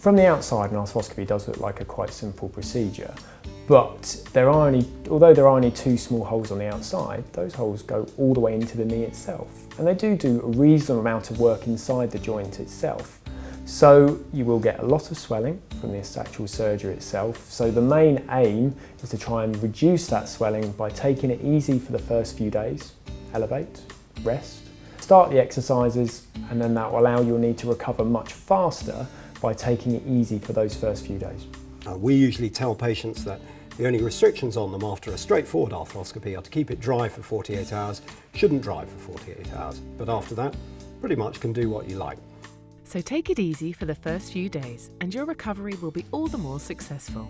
From the outside, an arthroscopy does look like a quite simple procedure, but although there are only 2 small holes on the outside, those holes go all the way into the knee itself. And they do a reasonable amount of work inside the joint itself. So you will get a lot of swelling from this actual surgery itself. So the main aim is to try and reduce that swelling by taking it easy for the first few days. Elevate, rest, start the exercises, and then that will allow your knee to recover much faster by taking it easy for those first few days. We usually tell patients that the only restrictions on them after a straightforward arthroscopy are to keep it dry for 48 hours, shouldn't dry for 48 hours, but after that, pretty much can do what you like. So take it easy for the first few days and your recovery will be all the more successful.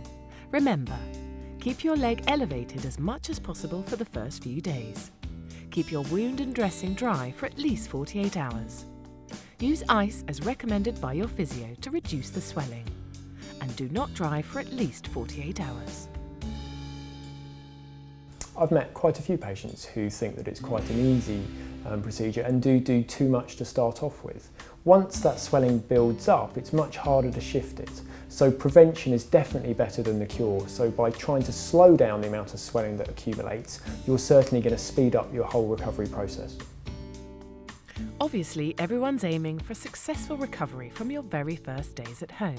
Remember, keep your leg elevated as much as possible for the first few days. Keep your wound and dressing dry for at least 48 hours. Use ice as recommended by your physio to reduce the swelling. And do not dry for at least 48 hours. I've met quite a few patients who think that it's quite an easy procedure and do too much to start off with. Once that swelling builds up, it's much harder to shift it. So prevention is definitely better than the cure. So by trying to slow down the amount of swelling that accumulates, you're certainly going to speed up your whole recovery process. Obviously, everyone's aiming for a successful recovery from your very first days at home.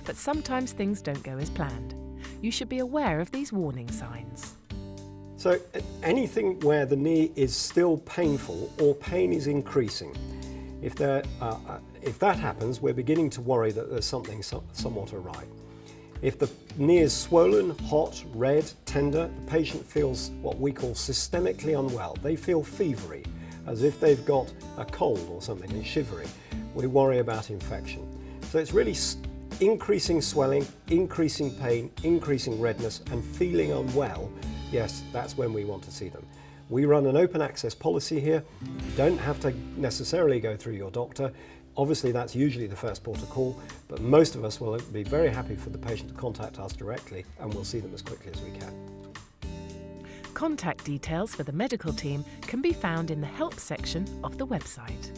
But sometimes things don't go as planned. You should be aware of these warning signs. So anything where the knee is still painful or pain is increasing, if that happens, we're beginning to worry that there's something somewhat awry. If the knee is swollen, hot, red, tender, the patient feels what we call systemically unwell. They feel fevery, as if they've got a cold or something and shivery. We worry about infection. So it's really increasing swelling, increasing pain, increasing redness, and feeling unwell. Yes, that's when we want to see them. We run an open access policy here. You don't have to necessarily go through your doctor. Obviously, that's usually the first port of call, but most of us will be very happy for the patient to contact us directly, and we'll see them as quickly as we can. Contact details for the medical team can be found in the help section of the website.